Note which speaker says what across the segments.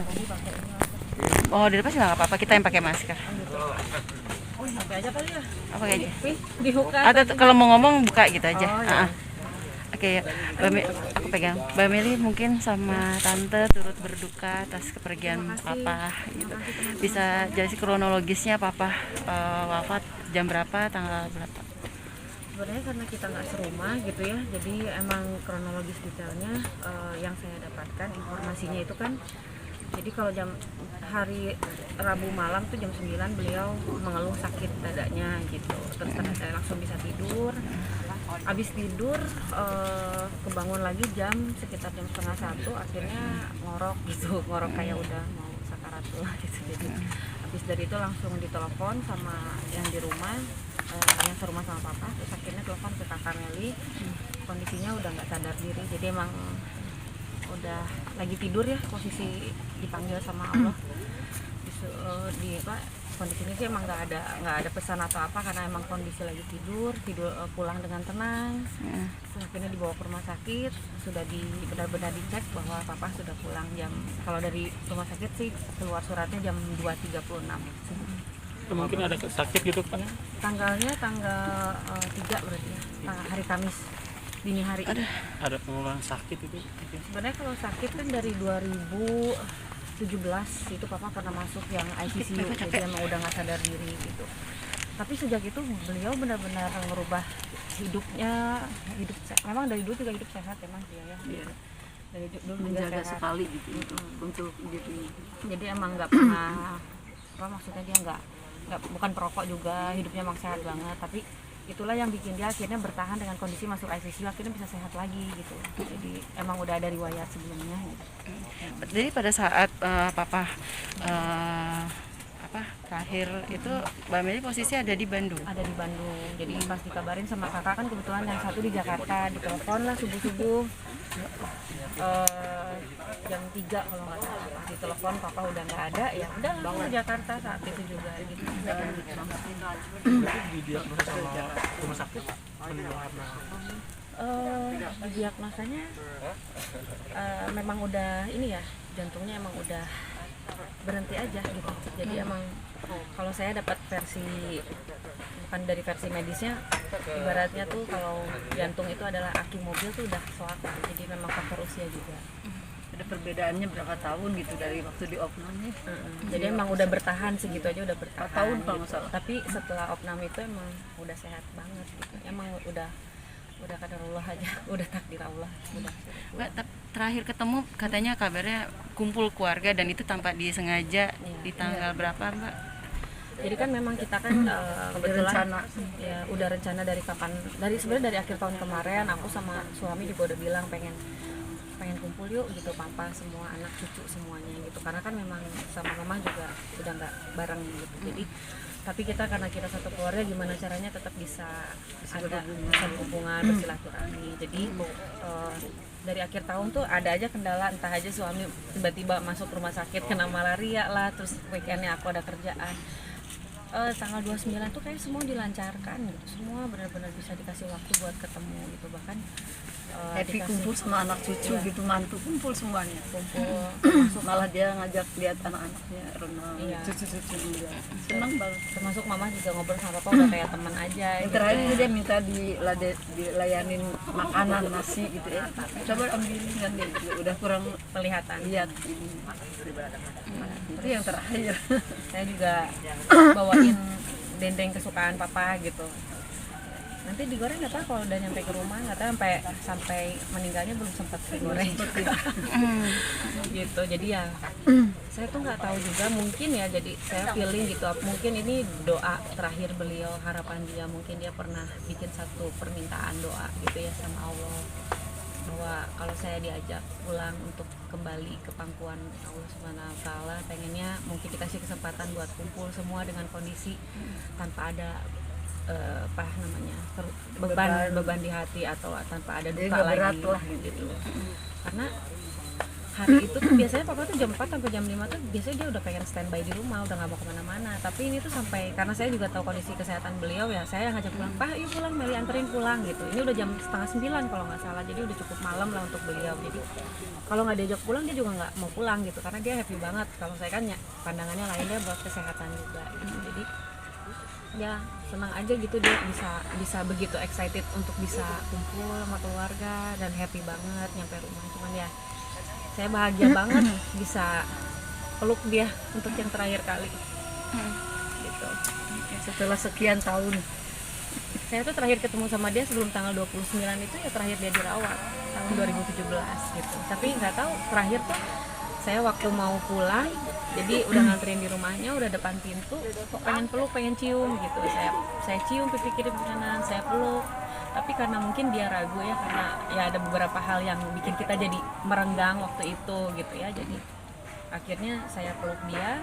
Speaker 1: Jadi pakai ini masker.
Speaker 2: Oh, di depan juga nggak apa-apa, kita yang pakai masker.
Speaker 1: Oh, pakai aja kali ya.
Speaker 2: Apa aja?
Speaker 1: Dibuka.
Speaker 2: Atau kalau mau ngomong buka gitu aja.
Speaker 1: Oh, ya.
Speaker 2: Oke, ya. Aku pegang. Mbak Meli mungkin sama Tante turut berduka atas kepergian Papa gitu. Bisa jelasin kronologisnya Papa wafat jam berapa, tanggal berapa?
Speaker 1: Sebenarnya karena kita nggak serumah gitu ya, jadi emang kronologis detailnya yang saya dapatkan informasinya itu kan, jadi kalau jam hari Rabu malam tuh jam 9 beliau mengeluh sakit dadanya gitu, terus saya langsung bisa tidur. Habis tidur kebangun lagi sekitar jam setengah 1, akhirnya ngorok gitu, ngorok kayak udah mau sakaratul gitu. Jadi habis dari itu langsung ditelepon sama yang di rumah, yang serumah sama Papa, terus akhirnya telepon ke kakak Meli, kondisinya udah nggak sadar diri, jadi emang udah lagi tidur ya, posisi dipanggil sama Allah. Kondisinya sih emang nggak ada pesan atau apa, karena emang kondisi lagi tidur pulang dengan tenang. Terus akhirnya dibawa ke rumah sakit, sudah benar-benar dicek bahwa Papa sudah pulang kalau dari rumah sakit sih keluar suratnya jam 2.36.
Speaker 3: Mungkin ada sakit gitu Pak?
Speaker 1: Ya, tanggal 3 berarti ya, hari Kamis dini hari.
Speaker 3: Ada pengeluaran sakit itu?
Speaker 1: Sebenarnya kalau sakit kan dari 2017 itu Papa pernah masuk yang ICU, jadi emang udah nggak sadar diri gitu. Tapi sejak itu beliau benar-benar merubah hidupnya, memang dari dulu juga hidup sehat emang dia ya.
Speaker 4: Iya.
Speaker 1: Dari dulu juga
Speaker 4: Menjaga
Speaker 1: sehat
Speaker 4: sekali gitu untuk gitu.
Speaker 1: Jadi emang nggak pernah maksudnya dia nggak bukan perokok juga, hidupnya emang sehat banget. Tapi itulah yang bikin dia akhirnya bertahan dengan kondisi masuk ICU, akhirnya bisa sehat lagi gitu. Jadi emang udah ada riwayat sebelumnya gitu.
Speaker 2: Jadi pada saat Papa terakhir itu Mbak Meli posisi ada di Bandung.
Speaker 1: Ada di Bandung. Jadi pas dikabarin sama kakak, kan kebetulan yang satu di Jakarta, ditelepon lah subuh-subuh jam 3 kalau nggak salah, ditelepon Papa udah nggak ada, ya udah langsung ke Jakarta saat itu juga gitu.
Speaker 3: Didiagnosa sama rumah sakit meninggal
Speaker 1: Diagnosanya memang udah ini ya, jantungnya emang udah berhenti aja gitu. Jadi emang kalau saya dapat versi, bukan dari versi medisnya, ibaratnya tuh kalau jantung itu adalah aki mobil tuh udah soak, jadi memang faktor usia juga.
Speaker 4: Ada perbedaannya berapa tahun gitu dari waktu di opnam nih?
Speaker 1: Jadi emang udah bertahan segitu aja, udah bertahan
Speaker 4: 4 tahun kalau
Speaker 1: gitu.
Speaker 4: nggak salah.
Speaker 1: Tapi setelah opnam itu emang udah sehat banget gitu. Emang udah qadarullah aja, udah takdir Allah.
Speaker 2: Mbak, terakhir ketemu katanya kabarnya kumpul keluarga dan itu tanpa disengaja di tanggal berapa Mbak?
Speaker 1: Jadi kan memang kita kan kebetulan ya udah rencana sebenarnya dari akhir tahun kemarin, aku sama suami juga udah bilang pengen kumpul yuk gitu, Papa, semua anak cucu semuanya gitu, karena kan memang sama mama juga udah nggak bareng gitu. Jadi tapi karena kita satu keluarga, gimana caranya tetap bisa ada hubungan bersilaturahmi. Jadi dari akhir tahun tuh ada aja kendala, entah aja suami tiba-tiba masuk rumah sakit kena malaria lah, terus weekendnya aku ada kerjaan. Tanggal 29 tuh kayak semua dilancarkan gitu, semua benar-benar bisa dikasih waktu buat ketemu gitu. Bahkan
Speaker 4: Happy kumpul sama anak cucu gitu, mantu kumpul semuanya.
Speaker 1: kumpul
Speaker 4: Malah dia ngajak lihat anak-anaknya renang, cucu-cucu dia. Senang banget.
Speaker 1: termasuk mama juga ngobrol sama Papa udah kayak teman aja
Speaker 4: Yang
Speaker 1: gitu.
Speaker 4: terakhir dia minta dilayanin makanan nasi gitu ya. Coba ambilin kan dia juga udah kurang
Speaker 1: Kelihatan.
Speaker 4: lihat ini. Itu yang terakhir.
Speaker 1: Saya juga bawain dendeng kesukaan Papa gitu. Nanti digoreng nggak tahu, kalau udah nyampe ke rumah nggak tahu sampai meninggalnya belum sempat digoreng gitu. Jadi ya saya tuh nggak tahu juga, mungkin ya, jadi saya feeling gitu, mungkin ini doa terakhir beliau, harapan dia, mungkin dia pernah bikin satu permintaan doa gitu ya sama Allah, bahwa kalau saya diajak pulang untuk kembali ke pangkuan Allah Subhanahu wa Ta'ala, pengennya mungkin dikasih kesempatan buat kumpul semua dengan kondisi tanpa ada beban di hati atau tanpa ada duka lagi lah gitu. Karena hari itu tuh biasanya papa tuh jam 4 sampai jam 5 tuh biasanya dia udah pengen standby di rumah, udah nggak mau kemana-mana. Tapi ini tuh sampai, karena saya juga tahu kondisi kesehatan beliau ya, saya ngajak pulang, Pak yuk pulang, Meli anterin pulang gitu. Ini udah jam setengah 9 kalau nggak salah, jadi udah cukup malam lah untuk beliau. Jadi kalau nggak diajak pulang dia juga nggak mau pulang gitu, karena dia happy banget. Kalau saya kan ya pandangannya lainnya buat kesehatan juga gitu. Jadi ya senang aja gitu dia bisa begitu excited untuk bisa kumpul sama keluarga dan happy banget nyampe rumah. Cuman ya saya bahagia banget bisa peluk dia untuk yang terakhir kali gitu.
Speaker 4: Setelah sekian tahun.
Speaker 1: Saya tuh terakhir ketemu sama dia sebelum tanggal 29 itu ya terakhir dia dirawat tahun 2017 gitu. Tapi nggak tahu terakhir tuh saya waktu mau pulang, jadi udah nganterin di rumahnya, udah depan pintu, kok pengen peluk, pengen cium gitu. Saya cium pipi kiri kanan, saya peluk. Tapi karena mungkin dia ragu ya, karena ya ada beberapa hal yang bikin kita jadi merenggang waktu itu gitu ya. Jadi akhirnya saya peluk dia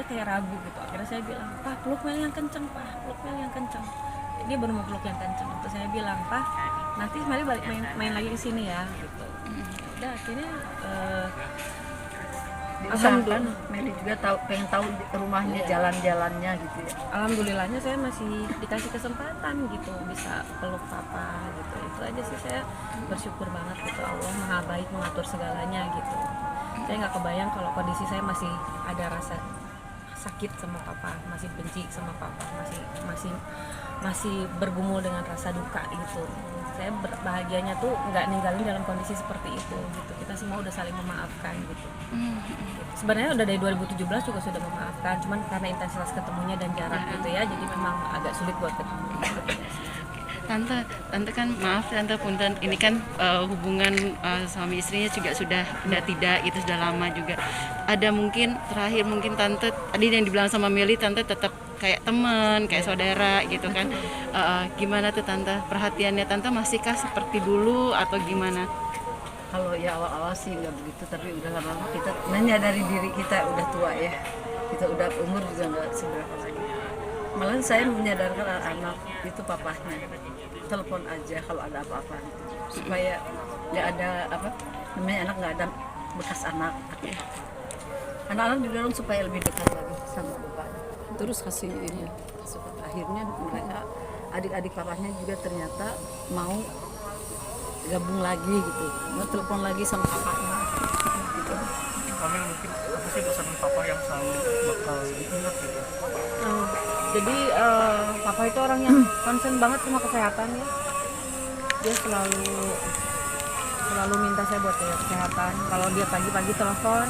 Speaker 1: kayak ragu gitu. Akhirnya saya bilang, Pak peluk Meli yang kenceng, Pak peluk Meli yang kenceng. Dia baru mau peluk yang kenceng. Terus saya bilang, Pak nanti Meli balik main lagi ke sini ya gitu. Udah akhirnya
Speaker 4: Diusahakan Meli juga pengen tahu rumahnya, jalan-jalannya gitu ya.
Speaker 1: Alhamdulillahnya saya masih dikasih kesempatan gitu bisa peluk papa gitu. Itu aja sih, saya bersyukur banget gitu, Allah maha baik mengatur segalanya gitu. Saya nggak kebayang kalau kondisi saya masih ada rasa sakit sama papa, masih benci sama papa, masih bergumul dengan rasa duka gitu. Saya bahagianya tuh nggak ninggalin dalam kondisi seperti itu gitu. Kita semua udah saling memaafkan gitu. Sebenarnya udah dari 2017 juga sudah memaafkan, cuman karena intensitas ketemunya dan jarak gitu ya, jadi memang agak sulit buat ketemu.
Speaker 2: Tante kan maaf tante punten, ini kan hubungan suami istrinya juga sudah tidak itu sudah lama juga. Ada mungkin terakhir mungkin tante tadi yang dibilang sama Meli, tante tetap kayak teman, kayak saudara gitu kan. Gimana tuh tante, perhatiannya tante masihkah seperti dulu atau gimana?
Speaker 4: Kalau ya awal-awal sih nggak begitu, tapi udah lama-lama kita menyadari diri kita udah tua ya, kita udah umur juga nggak seberapa lagi. Malah saya menyadarkan anak-anak itu papahnya, telepon aja kalau ada apa-apa gitu. Supaya nggak ada apa namanya, anak nggak ada bekas anak. Anak-anak didorong supaya lebih dekat lagi sama bapaknya. Terus hasilnya akhirnya mereka adik-adik papahnya juga ternyata mau gabung lagi gitu, mau telepon lagi sama kakaknya gitu.
Speaker 3: Kami mungkin apa sih pesan papa yang selalu bakal diingat gitu?
Speaker 1: Jadi papa itu orang yang concern banget sama kesehatan ya. Dia selalu minta saya buat jaga kesehatan. Kalau dia pagi-pagi telepon,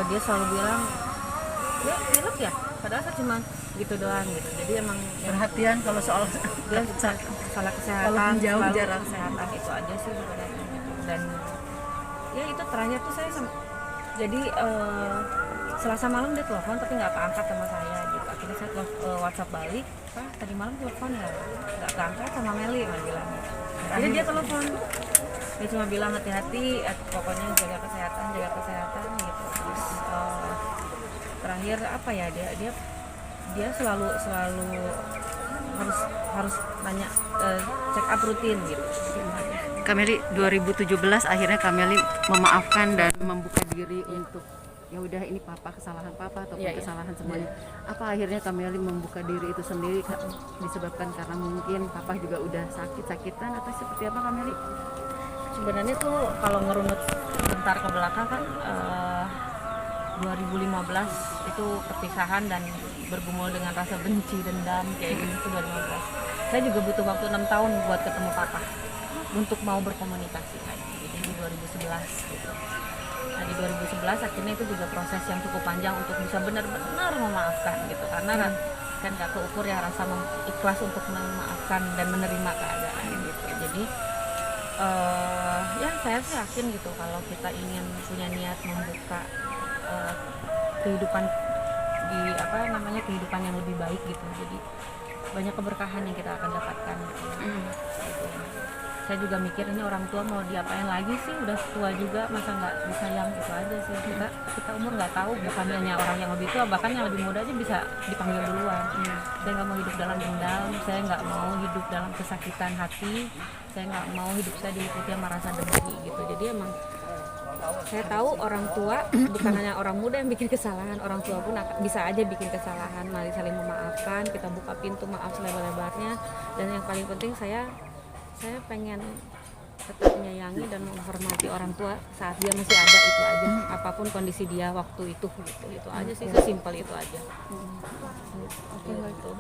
Speaker 1: dia selalu bilang, ya pilek ya, padahal saya cuma gitu doang gitu. Jadi emang
Speaker 4: Perhatian kalau soal
Speaker 1: dia salah kesehatan,
Speaker 4: kalau menjauh
Speaker 1: selalu
Speaker 4: jarak
Speaker 1: kesehatan itu aja sih sebenarnya gitu. Dan ya itu terakhir tuh saya jadi Selasa malam dia telepon tapi nggak keangkat sama saya gitu. Akhirnya saya WhatsApp balik, Pak tadi malam telepon ya nggak keangkat sama Meli, Meli bilang gitu. Akhirnya dia telepon, dia cuma bilang hati-hati, pokoknya jaga kesehatan gitu. Terus terakhir apa ya, dia selalu harus nanya check up rutin gitu.
Speaker 2: Kameli 2017 akhirnya Kameli memaafkan dan membuka diri untuk ya udah ini papa, kesalahan papa ataupun kesalahan semuanya. Apa akhirnya Kameli membuka diri itu sendiri disebabkan karena mungkin papa juga udah sakit-sakitan atau seperti apa Kameli?
Speaker 1: Sebenarnya tuh kalau ngerunut bentar ke belakang kan 2015 itu perpisahan dan bergumul dengan rasa benci, dendam kayak gitu. 2015 saya juga butuh waktu 6 tahun buat ketemu papa untuk mau berkomunikasi lagi. Jadi di 2011 gitu. Nah di 2011 akhirnya itu juga proses yang cukup panjang untuk bisa benar-benar memaafkan gitu, karena kan gak keukur ya rasa ikhlas untuk memaafkan dan menerima keadaan gitu. Jadi ya saya sih yakin gitu kalau kita ingin punya niat membuka kehidupan di kehidupan yang lebih baik gitu, jadi banyak keberkahan yang kita akan dapatkan gitu. Saya juga mikir ini orang tua mau diapain lagi sih, udah tua juga masa nggak disayang, itu aja sih. Kita umur nggak tahu, bukan hanya orang yang lebih tua, bahkan yang lebih muda aja bisa dipanggil duluan. Saya nggak mau hidup dalam dendam, saya nggak mau hidup dalam kesakitan hati, saya nggak mau hidup saya diliputi sama rasa dengki gitu. Jadi emang saya tahu orang tua bukan hanya orang muda yang bikin kesalahan, orang tua pun bisa aja bikin kesalahan. Mari saling memaafkan, kita buka pintu maaf selebar-lebarnya. Dan yang paling penting saya pengen tetap menyayangi dan menghormati orang tua saat dia masih ada, itu aja. Apapun kondisi dia waktu itu gitu. Itu aja sih, sesimpel itu aja.
Speaker 2: Oke,
Speaker 1: Gitu.